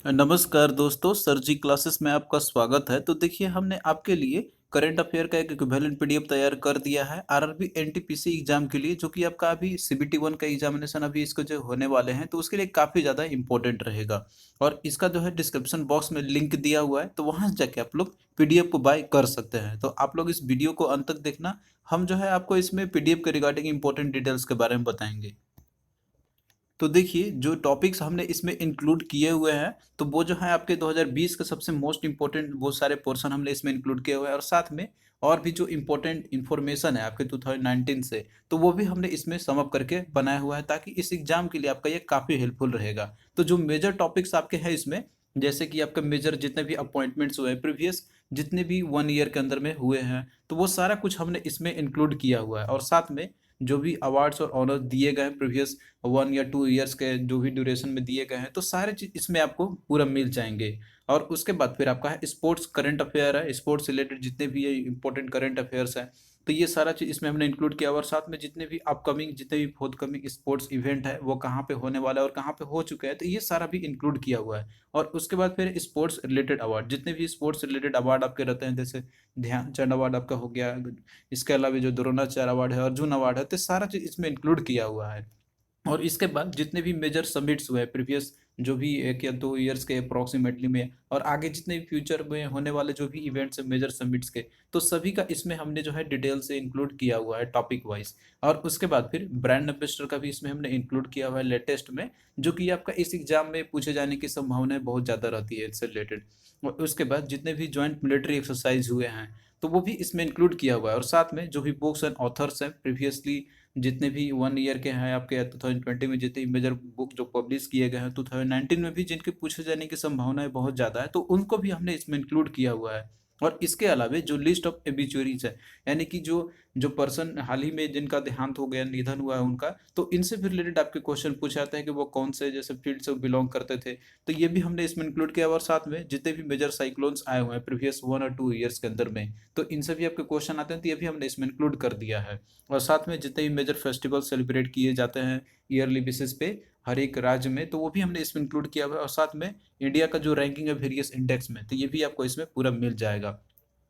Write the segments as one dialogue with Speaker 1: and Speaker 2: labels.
Speaker 1: नमस्कार दोस्तों, सर जी क्लासेस में आपका स्वागत है। तो देखिए, हमने आपके लिए करंट अफेयर का एक इक्विवेलेंट पीडीएफ तैयार कर दिया है आरआरबी एनटीपीसी एग्जाम के लिए, जो कि आपका अभी सीबीटी 1 का एग्जामिनेशन अभी इसको जो होने वाले हैं, तो उसके लिए काफ़ी ज़्यादा इंपॉर्टेंट रहेगा। और इसका जो है डिस्क्रिप्शन बॉक्स में लिंक दिया हुआ है, तो वहाँ से जाके आप लोग पीडीएफ को बाय कर सकते हैं। तो आप लोग इस वीडियो को अंत तक देखना। हम जो है आपको इसमें पीडीएफ के रिगार्डिंग इंपॉर्टेंट डिटेल्स के बारे में बताएंगे। तो देखिए, जो टॉपिक्स हमने इसमें इंक्लूड किए हुए हैं, तो वो जो है आपके 2020 के सबसे मोस्ट इम्पोर्टेंट वो सारे पोर्शन हमने इसमें इंक्लूड किए हुए हैं, और साथ में और भी जो इम्पोर्टेंट इन्फॉर्मेशन है आपके 2019 से, तो वो भी हमने इसमें सम अप करके बनाया हुआ है, ताकि इस एग्जाम के लिए आपका ये काफ़ी हेल्पफुल रहेगा। तो जो मेजर टॉपिक्स आपके हैं इसमें, जैसे कि आपका मेजर जितने भी अपॉइंटमेंट्स हुए हैं प्रीवियस, जितने भी 1 ईयर के अंदर में हुए हैं, तो वो सारा कुछ हमने इसमें इंक्लूड किया हुआ है। और साथ में जो भी अवार्ड्स और ऑनर दिए गए हैं प्रीवियस 1 या 2 ईयर्स के जो भी ड्यूरेशन में दिए गए हैं, तो सारे चीज इसमें आपको पूरा मिल जाएंगे। और उसके बाद फिर आपका है स्पोर्ट्स करंट अफेयर है, स्पोर्ट्स रिलेटेड जितने भी ये इंपॉर्टेंट करंट अफेयर्स हैं, तो ये सारा चीज इसमें हमने इंक्लूड किया हुआ है। और साथ में जितने भी अपकमिंग जितने भी फोर्थकमिंग स्पोर्ट्स इवेंट है वो कहाँ पे होने वाला है और कहाँ पे हो चुके हैं, तो ये सारा भी इंक्लूड किया हुआ है। और उसके बाद फिर स्पोर्ट्स रिलेटेड अवार्ड, जितने भी स्पोर्ट्स रिलेटेड अवार्ड आपके रहते हैं, जैसे ध्यानचंद अवार्ड आपका हो गया, इसके अलावा जो द्रोणाचार्य अवार्ड है, अर्जुन अवार्ड है, तो सारा चीज इसमें इंक्लूड किया हुआ है। और इसके बाद जितने भी मेजर समिट्स हुए प्रीवियस, जो भी 1 या 2 ईयर्स के अप्रोक्सीमेटली में, और आगे जितने भी फ्यूचर में होने वाले जो भी इवेंट्स हैं मेजर समिट्स के, तो सभी का इसमें हमने जो है डिटेल से इंक्लूड किया हुआ है टॉपिक वाइज। और उसके बाद फिर ब्रांड एम्बेसडर का भी इसमें हमने इंक्लूड किया हुआ है लेटेस्ट में, जो कि आपका इस एग्जाम में पूछे जाने की संभावनाएं बहुत ज़्यादा रहती है इससे रिलेटेड। और उसके बाद जितने भी ज्वाइंट मिलिट्री एक्सरसाइज हुए हैं, तो वो भी इसमें इंक्लूड किया हुआ है। और साथ में जो भी बुक्स एंड ऑथर्स हैं प्रीवियसली जितने भी 1 ईयर के हैं आपके 2020 में, जितने मेजर बुक जो पब्लिश किए गए हैं 2019 में भी, जिनके पूछे जाने की संभावनाएं बहुत ज़्यादा है, तो उनको भी हमने इसमें इंक्लूड किया हुआ है। और इसके अलावा जो लिस्ट ऑफ एबिचुअरीज है, यानी कि जो जो पर्सन हाल ही में जिनका देहांत हो गया, निधन हुआ है उनका, तो इनसे भी रिलेटेड आपके क्वेश्चन पूछे जाते हैं कि वो कौन से जैसे फील्ड से बिलोंग करते थे, तो ये भी हमने इसमें इंक्लूड किया हुआ। और साथ में जितने भी मेजर साइक्लोन्स आए हुए हैं प्रीवियस 1 और 2 ईयर्स के अंदर में, तो इनसे भी आपके क्वेश्चन आते हैं, तो ये भी हमने इसमें इंक्लूड कर दिया है। और साथ में जितने भी मेजर फेस्टिवल सेलिब्रेट किए जाते हैं ईयरली बेसिस पे हर एक राज्य में, तो वो भी हमने इसमें इंक्लूड किया हुआ है। और साथ में इंडिया का जो रैंकिंग है वेरियस इंडेक्स में, तो ये भी आपको इसमें पूरा मिल जाएगा।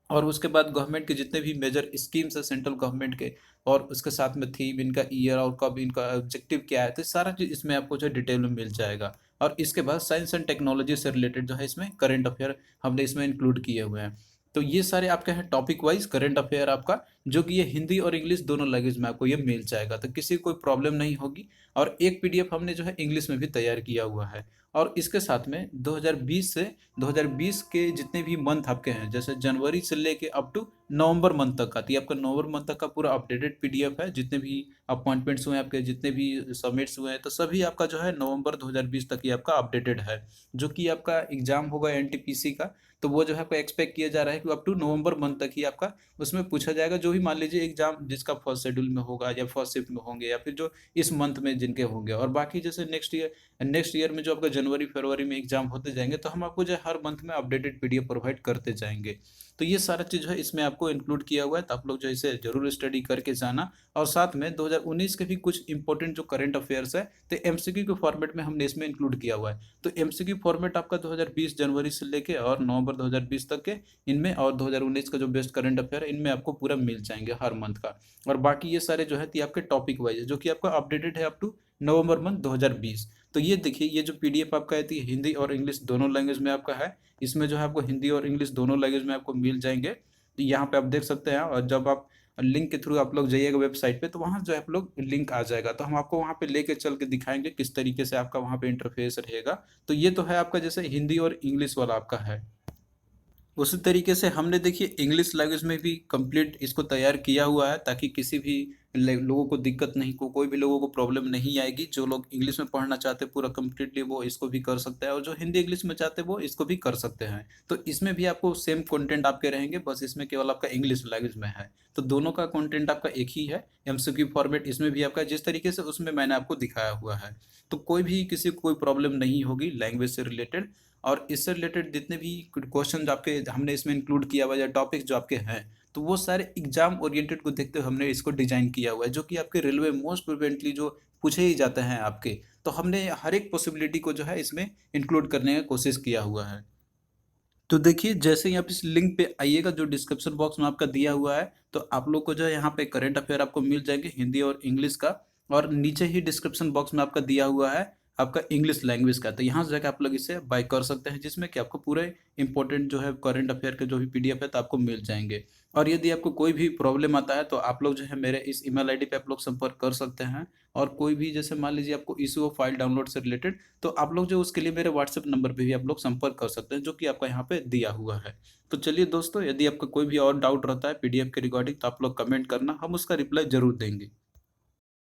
Speaker 1: और उसके बाद गवर्नमेंट के जितने भी मेजर स्कीम्स है सेंट्रल गवर्नमेंट के, और उसके साथ में थीम इनका ईयर और कब इनका ऑब्जेक्टिव क्या है, तो सारा चीज़ इसमें आपको जो डिटेल में मिल जाएगा। और इसके बाद साइंस एंड टेक्नोलॉजी से रिलेटेड जो है इसमें करंट अफेयर हमने इसमें इंक्लूड किए हुए हैं। तो ये सारे आपके हैं टॉपिक वाइज करंट अफेयर आपका, जो कि ये हिंदी और इंग्लिश दोनों लैंग्वेज में आपको ये मिल जाएगा, तो किसी को कोई प्रॉब्लम नहीं होगी। और एक पीडीएफ हमने जो है इंग्लिश में भी तैयार किया हुआ है। और इसके साथ में 2020 से 2020 के जितने भी मंथ आपके हैं, जैसे जनवरी से लेके अप टू नवंबर मंथ तक का, तो ये आपका नवंबर मंथ तक का पूरा अपडेटेड पीडीएफ है। जितने भी अपॉइंटमेंट्स हुए हैं आपके, जितने भी सबमिट्स हुए हैं, तो सभी आपका जो है नवंबर 2020 तक ही आपका अपडेटेड है। जो कि आपका एग्जाम होगा एनटीपीसी का, तो वो जो है आपका एक्सपेक्ट किया जा रहा है कि अप टू नवंबर मंथ तक ही आपका उसमें पूछा जाएगा। जो भी मान लीजिए एग्जाम जिसका फर्स्ट शेड्यूल में होगा या फर्स्ट शिफ्ट में होंगे, या फिर जो इस मंथ में जिनके होंगे, और बाकी जैसे नेक्स्ट ईयर में जो आपका जनवरी फरवरी में एग्जाम होते जाएंगे, तो हम आपको जो है हर मंथ में अपडेटेड पीडीएफ प्रोवाइड करते जाएंगे। तो ये सारा चीज़ जो है इसमें आपको इंक्लूड किया हुआ है, तो आप लोग जो इसे जरूर स्टडी करके जाना। और साथ में 2019 के भी कुछ इंपॉर्टेंट जो करंट अफेयर्स है, तो एमसीक्यू के फॉर्मेट में हमने इसमें इंक्लूड किया हुआ है। तो एमसीक्यू फॉर्मेट आपका 2020 जनवरी से लेके और नवंबर 2020 तक के इनमें, और 2019 का जो बेस्ट करंट अफेयर है इनमें आपको पूरा मिल जाएंगे हर मंथ का। और बाकी ये सारे जो है ये आपके टॉपिक वाइज है, जो कि आपका अपडेटेड है अप टू नवंबर मंथ 2020। तो ये देखिए, ये जो पीडीएफ आपका है, ये हिंदी और इंग्लिश दोनों लैंग्वेज में आपका है। इसमें जो है आपको हिंदी और इंग्लिश दोनों लैंग्वेज में आपको मिल जाएंगे। तो यहाँ पे आप देख सकते हैं, और जब आप लिंक के थ्रू आप लोग जाइएगा वेबसाइट पे, तो वहाँ जो है आप लोग लिंक आ जाएगा, तो हम आपको वहाँ पे लेके चल के दिखाएंगे किस तरीके से आपका वहाँ पे इंटरफेस रहेगा। तो ये तो है आपका जैसे हिंदी और इंग्लिश वाला आपका है। उसी तरीके से हमने देखिए इंग्लिश लैंग्वेज में भी कंप्लीट इसको तैयार किया हुआ है, ताकि किसी भी लोगों को दिक्कत नहीं, कोई भी लोगों को प्रॉब्लम नहीं आएगी। जो लोग इंग्लिश में पढ़ना चाहते हैं पूरा कंप्लीटली, वो इसको भी कर सकते हैं, और जो हिंदी इंग्लिश में चाहते हैं वो इसको भी कर सकते हैं। तो इसमें भी आपको सेम कंटेंट आपके रहेंगे, बस इसमें केवल आपका इंग्लिश लैंग्वेज में है। तो दोनों का कंटेंट आपका एक ही है। एमसीक्यू फॉर्मेट इसमें भी आपका जिस तरीके से उसमें मैंने आपको दिखाया हुआ है, तो कोई भी किसी को कोई प्रॉब्लम नहीं होगी लैंग्वेज से रिलेटेड। और इससे रिलेटेड जितने भी क्वेश्चन आपके हमने इसमें इंक्लूड किया हुआ है, या टॉपिक्स जो आपके हैं, तो वो सारे एग्जाम ओरिएंटेड को देखते हुए हमने इसको डिजाइन किया हुआ है, जो कि आपके रेलवे मोस्ट प्रिवेंटली जो पूछे ही जाते हैं आपके। तो हमने हर एक पॉसिबिलिटी को जो है इसमें इंक्लूड करने का कोशिश किया हुआ है। तो देखिए जैसे ही आप इस लिंक पे आइएगा जो डिस्क्रिप्शन बॉक्स में आपका दिया हुआ है, तो आप लोग को जो है यहाँ पे करंट अफेयर आपको मिल जाएंगे हिंदी और इंग्लिश का। और नीचे ही डिस्क्रिप्शन बॉक्स में आपका दिया हुआ है आपका इंग्लिश लैंग्वेज का, तो यहाँ से जाकर आप लोग इसे बाय कर सकते हैं, जिसमें कि आपको पूरे इंपॉर्टेंट जो है करंट अफेयर के जो भी पीडीएफ है तो आपको मिल जाएंगे। और यदि आपको कोई भी प्रॉब्लम आता है तो आप लोग जो है मेरे इस ईमेल आईडी पे आप लोग संपर्क कर सकते हैं। और कोई भी जैसे मान लीजिए आपको इशू हो फाइल डाउनलोड से रिलेटेड, तो आप लोग जो उसके लिए मेरे व्हाट्सएप नंबर पे भी आप लोग संपर्क कर सकते हैं, जो कि आपका यहाँ पे दिया हुआ है। तो चलिए दोस्तों, यदि आपका कोई भी और डाउट रहता है पीडीएफ के रिगार्डिंग तो आप लोग कमेंट करना, हम उसका रिप्लाई जरूर देंगे।